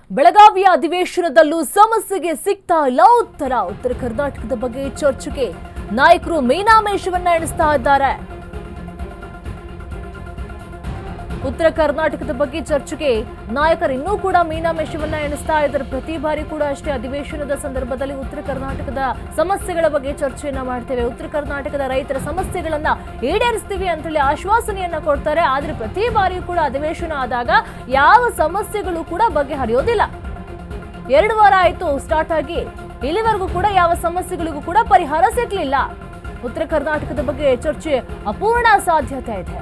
ಬೆಳಗಾವಿಯ ಅಧಿವೇಶನದಲ್ಲೂ ಸಮಸ್ಯೆಗೆ ಸಿಗ್ತಾ ಇಲ್ಲ ಉತ್ತರ ಕರ್ನಾಟಕದ ಬಗ್ಗೆ ಚರ್ಚೆಗೆ ನಾಯಕರು ಮೀನಾಮೇಷವನ್ನ ಎಣಿಸ್ತಾ ಇದ್ದಾರೆ. ಉತ್ತರ ಕರ್ನಾಟಕದ ಬಗ್ಗೆ ಚರ್ಚೆಗೆ ನಾಯಕರು ಇನ್ನೂ ಕೂಡ ಮೀನಾಮೇಷವನ್ನ ಎಣಿಸ್ತಾ ಇದ್ದಾರೆ. ಪ್ರತಿ ಬಾರಿ ಕೂಡ ಅಷ್ಟೇ ಅಧಿವೇಶನದ ಸಂದರ್ಭದಲ್ಲಿ ಉತ್ತರ ಕರ್ನಾಟಕದ ಸಮಸ್ಯೆಗಳ ಬಗ್ಗೆ ಚರ್ಚೆಯನ್ನ ಮಾಡ್ತೇವೆ, ಉತ್ತರ ಕರ್ನಾಟಕದ ರೈತರ ಸಮಸ್ಯೆಗಳನ್ನ ಈಡೇರಿಸ್ತೀವಿ ಅಂತ ಹೇಳಿ ಆಶ್ವಾಸನೆಯನ್ನ ಕೊಡ್ತಾರೆ. ಆದ್ರೆ ಪ್ರತಿ ಬಾರಿಯೂ ಕೂಡ ಅಧಿವೇಶನ ಆದಾಗ ಯಾವ ಸಮಸ್ಯೆಗಳು ಕೂಡ ಬಗೆಹರಿಯೋದಿಲ್ಲ. 2 ವಾರ ಆಯ್ತು ಸ್ಟಾರ್ಟ್ ಆಗಿ, ಇಲ್ಲಿವರೆಗೂ ಕೂಡ ಯಾವ ಸಮಸ್ಯೆಗಳಿಗೂ ಕೂಡ ಪರಿಹಾರ ಸಿಗ್ಲಿಲ್ಲ. ಉತ್ತರ ಕರ್ನಾಟಕದ ಬಗ್ಗೆ ಚರ್ಚೆ ಅಪೂರ್ಣ ಸಾಧ್ಯತೆ ಇದೆ.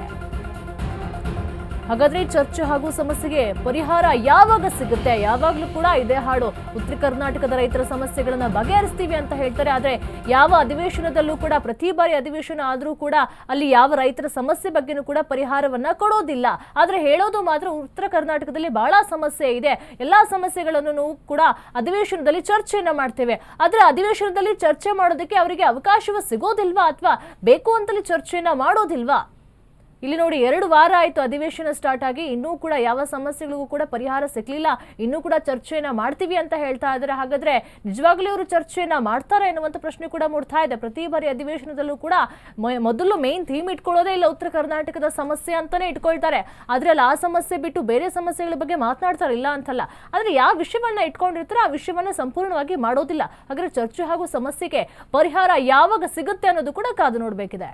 ಹಾಗಾದ್ರೆ ಚರ್ಚೆ ಹಾಗೂ ಸಮಸ್ಯೆಗೆ ಪರಿಹಾರ ಯಾವಾಗ ಸಿಗುತ್ತೆ? ಯಾವಾಗ್ಲೂ ಕೂಡ ಇದೇ ಹಾಡು, ಉತ್ತರ ಕರ್ನಾಟಕದ ರೈತರ ಸಮಸ್ಯೆಗಳನ್ನ ಬಗೆಹರಿಸ್ತೀವಿ ಅಂತ ಹೇಳ್ತಾರೆ. ಆದ್ರೆ ಯಾವ ಅಧಿವೇಶನದಲ್ಲೂ ಕೂಡ, ಪ್ರತಿ ಬಾರಿ ಅಧಿವೇಶನ ಆದ್ರೂ ಕೂಡ ಅಲ್ಲಿ ಯಾವ ರೈತರ ಸಮಸ್ಯೆ ಬಗ್ಗೆನೂ ಕೂಡ ಪರಿಹಾರವನ್ನ ಕೊಡೋದಿಲ್ಲ. ಆದ್ರೆ ಹೇಳೋದು ಮಾತ್ರ ಉತ್ತರ ಕರ್ನಾಟಕದಲ್ಲಿ ಬಹಳ ಸಮಸ್ಯೆ ಇದೆ, ಎಲ್ಲಾ ಸಮಸ್ಯೆಗಳನ್ನು ಕೂಡ ಅಧಿವೇಶನದಲ್ಲಿ ಚರ್ಚೆಯನ್ನ ಮಾಡ್ತೇವೆ. ಆದ್ರೆ ಅಧಿವೇಶನದಲ್ಲಿ ಚರ್ಚೆ ಮಾಡೋದಕ್ಕೆ ಅವರಿಗೆ ಅವಕಾಶವೂ ಸಿಗೋದಿಲ್ವಾ, ಅಥವಾ ಬೇಕು ಅಂತಲೇ ಚರ್ಚೆಯನ್ನ ಮಾಡೋದಿಲ್ವಾ? ಇಲ್ಲಿ ನೋಡಿ, 2 ವಾರ ಆಯ್ತು ಅಧಿವೇಶನ ಸ್ಟಾರ್ಟ್ ಆಗಿ, ಇನ್ನೂ ಕೂಡ ಯಾವ ಸಮಸ್ಯೆಗಳಿಗೂ ಕೂಡ ಪರಿಹಾರ ಸಿಗ್ಲಿಲ್ಲ. ಇನ್ನೂ ಕೂಡ ಚರ್ಚೆಯನ್ನ ಮಾಡ್ತೀವಿ ಅಂತ ಹೇಳ್ತಾ ಇದ್ದಾರೆ. ಹಾಗಾದ್ರೆ ನಿಜವಾಗ್ಲೂ ಇವರು ಚರ್ಚೆಯನ್ನ ಮಾಡ್ತಾರೆ ಎನ್ನುವಂತ ಪ್ರಶ್ನೆ ಕೂಡ ಮೂಡ್ತಾ ಇದೆ. ಪ್ರತಿ ಬಾರಿ ಅಧಿವೇಶನದಲ್ಲೂ ಕೂಡ ಮೊದಲು ಮೇನ್ ಥೀಮ್ ಇಟ್ಕೊಳ್ಳೋದೇ ಇಲ್ಲ, ಉತ್ತರ ಕರ್ನಾಟಕದ ಸಮಸ್ಯೆ ಅಂತಾನೆ ಇಟ್ಕೊಳ್ತಾರೆ. ಆದ್ರೆ ಅಲ್ಲಿ ಆ ಸಮಸ್ಯೆ ಬಿಟ್ಟು ಬೇರೆ ಸಮಸ್ಯೆಗಳ ಬಗ್ಗೆ ಮಾತನಾಡ್ತಾರೆ, ಇಲ್ಲ ಅಂತಲ್ಲ. ಆದ್ರೆ ಯಾವ ವಿಷಯವನ್ನ ಇಟ್ಕೊಂಡಿರ್ತಾರೆ ಆ ವಿಷಯವನ್ನ ಸಂಪೂರ್ಣವಾಗಿ ಮಾಡೋದಿಲ್ಲ. ಹಾಗಾದ್ರೆ ಚರ್ಚೆ ಹಾಗೂ ಸಮಸ್ಯೆಗೆ ಪರಿಹಾರ ಯಾವಾಗ ಸಿಗುತ್ತೆ ಅನ್ನೋದು ಕೂಡ ಕಾದು ನೋಡ್ಬೇಕಿದೆ.